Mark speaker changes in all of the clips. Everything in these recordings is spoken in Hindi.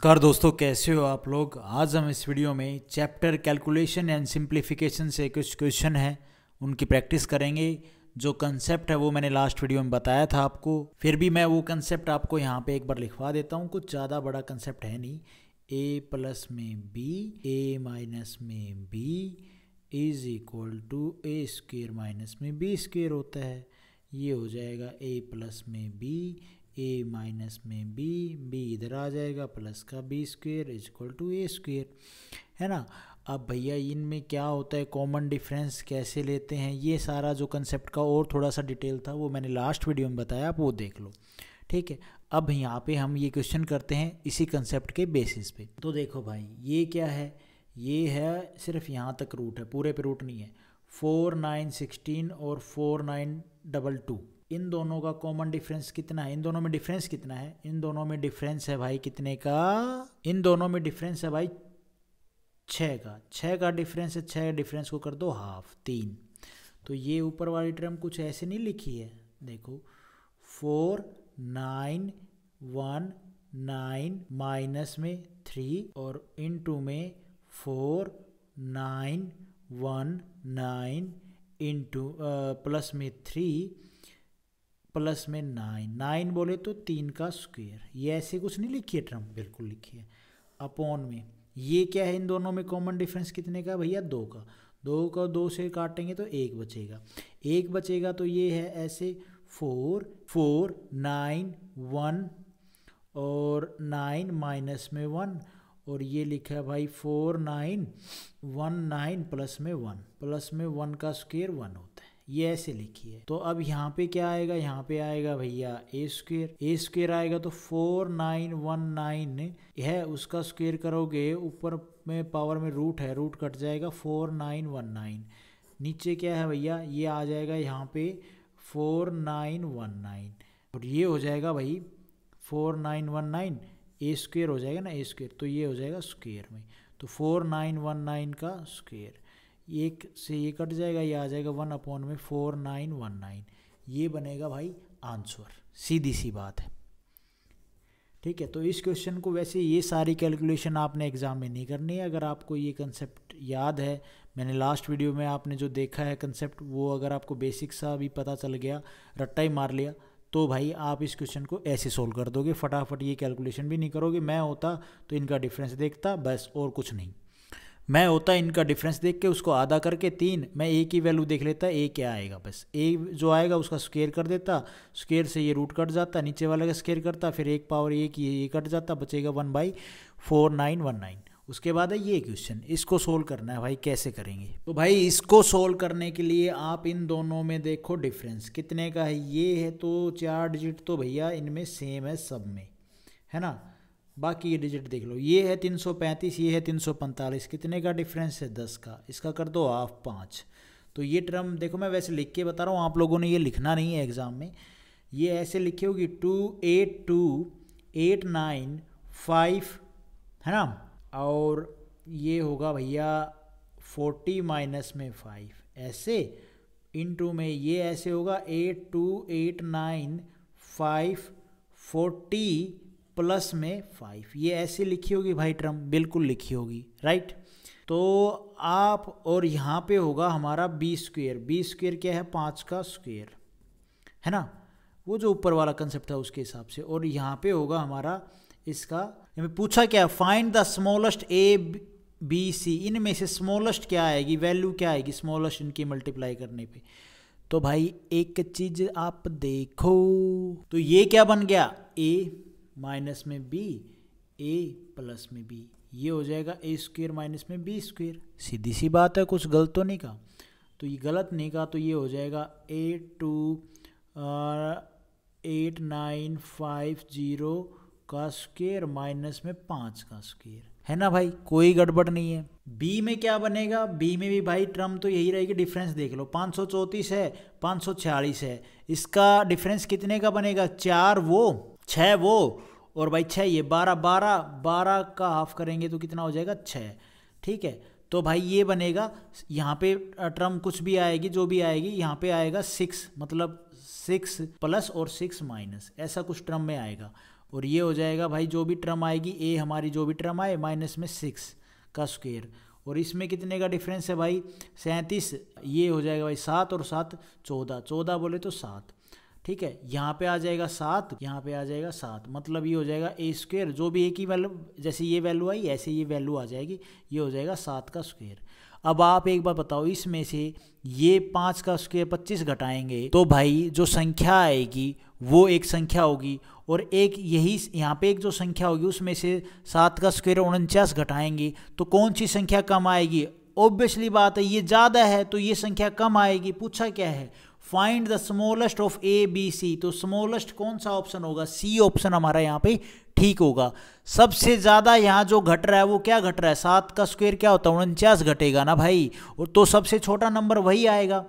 Speaker 1: नमस्कार दोस्तों, कैसे हो आप लोग। आज हम इस वीडियो में चैप्टर कैलकुलेशन एंड सिंप्लीफिकेशन से कुछ क्वेश्चन हैं उनकी प्रैक्टिस करेंगे। जो कंसेप्ट है वो मैंने लास्ट वीडियो में बताया था आपको, फिर भी मैं वो कंसेप्ट आपको यहाँ पे एक बार लिखवा देता हूँ। कुछ ज़्यादा बड़ा कंसेप्ट है नहीं। a प्लस में b a माइनस में b is equal to a square minus में b स्क्वेयर होता है। ये हो जाएगा a प्लस में b a माइनस में b इधर आ जाएगा प्लस का b square is equal to a square, है ना। अब भैया इनमें क्या होता है, कॉमन डिफरेंस कैसे लेते हैं, ये सारा जो कंसेप्ट का और थोड़ा सा डिटेल था वो मैंने लास्ट वीडियो में बताया, आप वो देख लो, ठीक है। अब यहाँ पे हम ये क्वेश्चन करते हैं इसी कंसेप्ट के बेसिस पे। तो देखो भाई, ये क्या है, ये है सिर्फ यहाँ तक रूट है, पूरे पे रूट नहीं है। 4 9 16 और 4 9 2 2, इन दोनों का कॉमन डिफरेंस कितना है, इन दोनों में डिफरेंस कितना है, इन दोनों में डिफरेंस है भाई कितने का, इन दोनों में डिफरेंस है भाई 6 का। 6 का डिफरेंस है, 6 डिफरेंस को कर दो हाफ, 3। तो ये ऊपर वाली टर्म कुछ ऐसे नहीं लिखी है, देखो 4 9 1 9 माइनस में 3 और इनटू में 4 9 1 9 इंटू प्लस में 3 प्लस में 9 बोले तो 3 का स्क्वायर। ये ऐसे कुछ नहीं लिखी है टर्म, बिल्कुल लिखी है। अपॉन में ये क्या है, इन दोनों में कॉमन डिफरेंस कितने का भैया, 2 का। 2 से काटेंगे तो 1 बचेगा, 1 बचेगा तो ये है ऐसे 4 4 9 1 और 9 माइनस में 1 और ये लिखा है भाई 4 9 1 9 प्लस में 1 का स्क्वायर 1 होता है। ये ऐसे लिखी है। तो अब यहाँ पे क्या आएगा, यहाँ पे आएगा भैया a स्क्वेयर आएगा तो 4 9 1 9 है, उसका स्क्वेयर करोगे ऊपर में पावर में रूट है, रूट कट जाएगा 4 9 1 9। नीचे क्या है भैया, ये आ जाएगा यहाँ पे 4 9 1 9 और ये हो जाएगा भाई 4 9 1 9 a स्क्वेयर हो जाएगा ना, a स्क्वेयर, तो ये हो जाएगा स्क्वेयर में, तो 4 9 1 9 का स्क्वेयर, एक से ये कट जाएगा, ये आ जाएगा 1 अपॉन में 4 9 1 9। ये बनेगा भाई आंसर, सीधी सी बात है, ठीक है। तो इस क्वेश्चन को वैसे ये सारी कैलकुलेशन आपने एग्जाम में नहीं करनी है। अगर आपको ये कंसेप्ट याद है, मैंने लास्ट वीडियो में आपने जो देखा है कंसेप्ट, वो अगर आपको बेसिक सा भी पता चल गया, रट्टा ही मार लिया, तो भाई आप इस क्वेश्चन को ऐसे सोल्व कर दोगे फटाफट, ये कैलकुलेशन भी नहीं करोगे। मैं होता तो इनका डिफरेंस देखता बस, और कुछ नहीं। मैं होता इनका डिफरेंस देख के उसको आधा करके 3, मैं a की वैल्यू देख लेता, a क्या आएगा, बस a जो आएगा उसका स्क्वायर कर देता, स्क्वायर से ये रूट कट जाता, नीचे वाले का स्क्वायर करता, फिर 1 पावर a की ये कट जाता, बचेगा 1/4 9 1 9। उसके बाद है ये क्वेश्चन, इसको सोल्व करना है भाई। कैसे करेंगे, तो भाई इसको सोल्व करने के लिए आप इन दोनों में देखो डिफरेंस कितने का है। ये है तो 4 डिजिट तो भैया इनमें सेम है सब में, है ना। बाकी ये डिजिट देख लो, ये है 335, ये है 345, कितने का डिफरेंस है, 10 का। इसका कर दो हाफ, 5। तो ये टर्म देखो, मैं वैसे लिख के बता रहा हूँ, आप लोगों ने ये लिखना नहीं है एग्जाम में। ये ऐसे लिखी होगी 2 8 2 8 9 5, है ना। और ये होगा भैया 40 माइनस में 5, ऐसे इनटू में ये ऐसे होगा 8 2 8 9 5 40 प्लस में 5। ये ऐसे लिखी होगी भाई टर्म, बिल्कुल लिखी होगी, राइट। तो आप, और यहाँ पे होगा हमारा b स्क्वेयर क्या है, 5 का स्क्वेयर, है ना, वो जो ऊपर वाला कंसेप्ट था उसके हिसाब से। और यहाँ पे होगा हमारा इसका, पूछा क्या, find the smallest a b c, इनमें से स्मॉलेस्ट क्या आएगी, वैल्यू क्या आएगी स्मॉलेस्ट इनकी मल्टीप्लाई करने पे। तो भाई एक चीज आप देखो, तो ये क्या बन गया, a माइनस में b, a प्लस में b, ये हो जाएगा a स्क्वेयर माइनस में b स्क्वेयर। सीधी सी बात है, कुछ गलत तो नहीं कहा। तो ये गलत नहीं कहा, तो ये हो जाएगा 8 2 8 9 5 0 का स्क्वेयर माइनस में 5 का स्क्वेयर, है ना भाई, कोई गड़बड़ नहीं है। b में क्या बनेगा, b में भी भाई टर्म तो यही रहेगी, डिफरेंस देख लो, 534 है 546 है, इसका डिफरेंस कितने का बनेगा, 4 वो 6 वो, और भाई 6 ये 12 का हाफ करेंगे तो कितना हो जाएगा, 6, ठीक है। तो भाई ये बनेगा, यहाँ पे टर्म कुछ भी आएगी, जो भी आएगी यहाँ पे आएगा 6, मतलब 6 प्लस और 6 माइनस, ऐसा कुछ टर्म में आएगा। और ये हो जाएगा भाई जो भी टर्म आएगी ए हमारी जो भी टर्म आए माइनस में 6 का स्क्वायर। और इसमें कितने का डिफरेंस है भाई 37, ये हो जाएगा भाई 7 और 7 14, 14 बोले तो 7, ठीक है। यहाँ पे आ जाएगा 7, यहाँ पे आ जाएगा 7, मतलब ये हो जाएगा ए स्क्वायर, जो भी ए की वैल्यू जैसे ये वैल्यू आई ऐसे ये वैल्यू आ जाएगी, ये हो जाएगा 7 का स्क्वायर। अब आप एक बार बताओ इसमें से ये 5 का स्क्वायर 25 घटाएंगे तो भाई जो संख्या आएगी वो एक संख्या होगी, और एक यही यहाँ पे एक जो संख्या होगी उसमें से 7 का स्क्वायर 49 घटाएंगे तो कौन सी संख्या कम आएगी? ऑब्वियसली बात है ये ज़्यादा है तो ये संख्या कम आएगी। पूछा क्या है? Find the smallest of A B C, तो स्मॉलेस्ट कौन सा ऑप्शन होगा? सी ऑप्शन हमारा यहाँ पे ठीक होगा। सबसे ज़्यादा यहाँ जो घट रहा है वो क्या घट रहा है? 7 का स्क्वायर क्या होता है 49 घटेगा ना भाई, और तो सबसे छोटा नंबर वही आएगा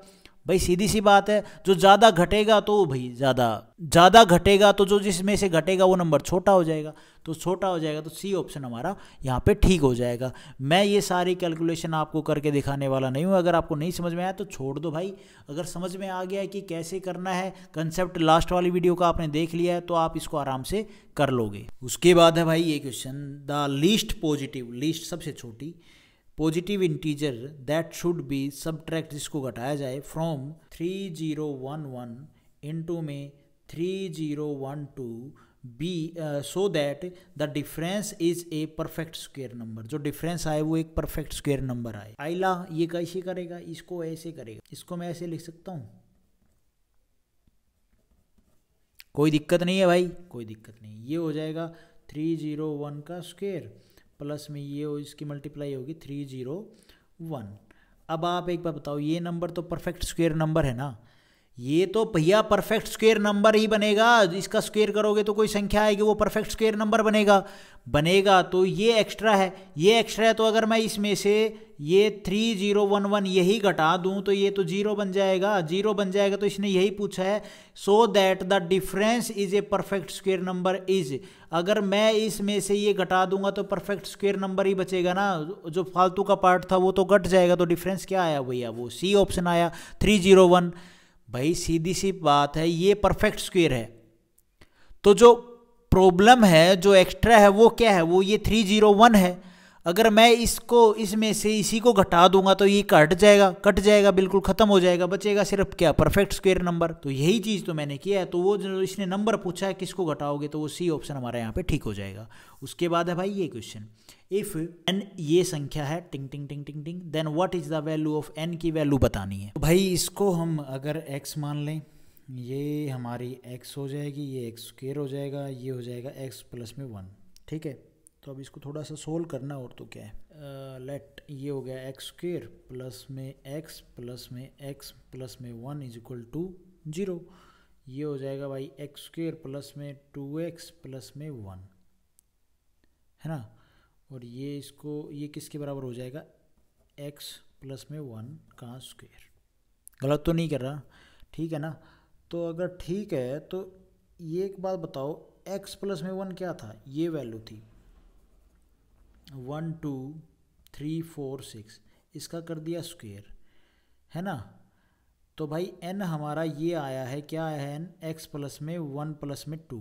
Speaker 1: भाई, सीधी सी बात है। जो ज़्यादा घटेगा तो भाई ज़्यादा घटेगा तो जो जिसमें से घटेगा वो नंबर छोटा हो जाएगा, तो छोटा हो जाएगा तो सी ऑप्शन हमारा यहाँ पे ठीक हो जाएगा। मैं ये सारी कैलकुलेशन आपको करके दिखाने वाला नहीं हूँ, अगर आपको नहीं समझ में आया तो छोड़ दो भाई। अगर समझ में आ गया है कि कैसे करना है कंसेप्ट, लास्ट वाली वीडियो का आपने देख लिया है तो आप इसको आराम से कर लोगे। उसके बाद है भाई ये question, the least positive, least सबसे छोटी positive integer that should be subtract, जिसको घटाया जाए फ्रॉम 3011 इनटू में 3012 be so that the difference is a perfect square number, जो डिफरेंस आए वो एक परफेक्ट स्क्वायर नंबर आए। आइला ये कैसे करेगा? इसको ऐसे करेगा, इसको मैं ऐसे लिख सकता हूँ, कोई दिक्कत नहीं है भाई, कोई दिक्कत नहीं। ये हो जाएगा 301 का स्क्वायर प्लस में ये इसकी मल्टीप्लाई होगी 301। अब आप एक बार बताओ ये नंबर तो परफेक्ट स्क्वायर नंबर है ना, ये तो भैया परफेक्ट स्क्वायर नंबर ही बनेगा। इसका स्क्वायर करोगे तो कोई संख्या आएगी वो परफेक्ट स्क्वायर नंबर बनेगा। तो ये एक्स्ट्रा है, ये एक्स्ट्रा है, तो अगर मैं इसमें से ये 3011 यही घटा दूं तो ये तो 0 बन जाएगा, 0 बन जाएगा। तो इसने यही पूछा है सो that the difference is a perfect square number is, अगर मैं इसमें से ये घटा दूंगा तो परफेक्ट स्क्वायर नंबर ही बचेगा ना, जो फालतू का पार्ट था वो तो घट जाएगा। तो डिफरेंस क्या आया भैया? वो सी ऑप्शन आया 301। भाई सीधी सी बात है, ये परफेक्ट स्क्वायर है, तो जो प्रॉब्लम है जो एक्स्ट्रा है वो क्या है? वो ये 301 है। अगर मैं इसमें से इसी को घटा दूंगा तो ये कट जाएगा, बिल्कुल खत्म हो जाएगा, बचेगा सिर्फ क्या? Perfect square number. तो यही चीज़ तो मैंने किया है। तो वो जो इसने नंबर पूछा है किसको घटाओगे, तो वो सी ऑप्शन हमारा यहाँ पे ठीक हो जाएगा। उसके बाद है भाई ये क्वेश्चन, इफ n ये संख्या है टिंग टिंग टिंग टिंग टिंग, then what is the value of n की वैल्यू बतानी है। तो भाई इसको हम अगर x मान लें, ये हमारी x हो जाएगी, ये x स्क्वायर हो जाएगा, ये हो जाएगा x प्लस में 1, ठीक है। तो अब इसको थोड़ा सा सोल्व करना, और तो क्या है, लेट ये हो गया x स्क्वायर प्लस में x प्लस में x प्लस में 1 इज इक्वल टू 0। ये हो जाएगा भाई x स्क्वायर प्लस में 2x प्लस में 1, है ना। और ये किसके बराबर हो जाएगा? x प्लस में 1 का स्क्वायर। गलत तो नहीं कर रहा, ठीक है ना। तो अगर ठीक है तो ये एक बात बताओ, x प्लस में 1 क्या था? ये वैल्यू थी 1 2 3 4 6, इसका कर दिया स्क्वायर, है ना। तो भाई n हमारा ये आया है, क्या आया है? n x प्लस में 1 प्लस में 2।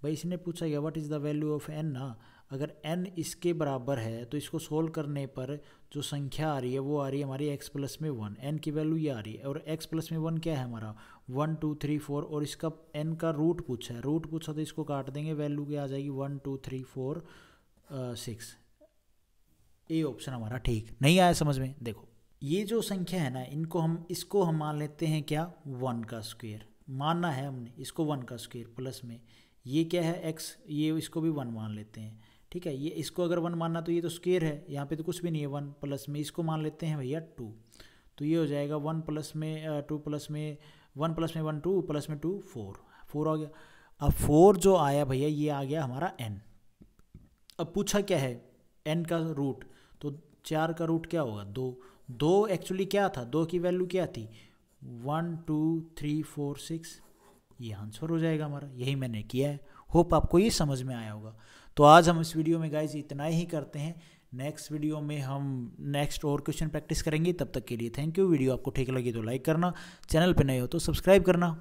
Speaker 1: भाई इसने पूछा गया what is the value of n ना। अगर n इसके बराबर है तो इसको सोल्व करने पर जो संख्या आ रही है वो आ रही है हमारी x प्लस में 1, n की वैल्यू ये आ रही है। और x प्लस में 1 क्या है हमारा? 1 2 3 4, और इसका n का रूट पूछा है, रूट पूछा तो इसको काट देंगे, वैल्यू क्या आ जाएगी 1 2 3 4 6। ए ऑप्शन हमारा ठीक। नहीं आया समझ में? देखो ये जो संख्या है ना, इसको हम मान लेते हैं क्या? 1 का स्क्वायर मानना है हमने, इसको 1 का स्क्वायर प्लस में ये क्या है x, ये इसको भी 1 मान लेते हैं, ठीक है। ये इसको अगर 1 मानना तो ये तो स्क्वायर है, यहाँ पे तो कुछ भी नहीं है। 1 प्लस में इसको मान लेते हैं भैया 2, तो ये हो जाएगा 1 प्लस में 2 प्लस में 1 प्लस में 1 2 प्लस में 2 4 आ गया। अब 4 जो आया भैया ये आ गया हमारा n। अब पूछा क्या है? n का रूट, तो 4 का रूट क्या होगा? 2 एक्चुअली क्या था? 2 की वैल्यू क्या थी? 1 2 3 4 6, ये आंसर हो जाएगा हमारा। यही मैंने किया है। होप आपको ये समझ में आया होगा। तो आज हम इस वीडियो में गाइज इतना ही करते हैं। नेक्स्ट वीडियो में हम नेक्स्ट और क्वेश्चन प्रैक्टिस करेंगे। तब तक के लिए थैंक यू। वीडियो आपको ठीक लगी तो लाइक करना, चैनल पे नए हो तो सब्सक्राइब करना।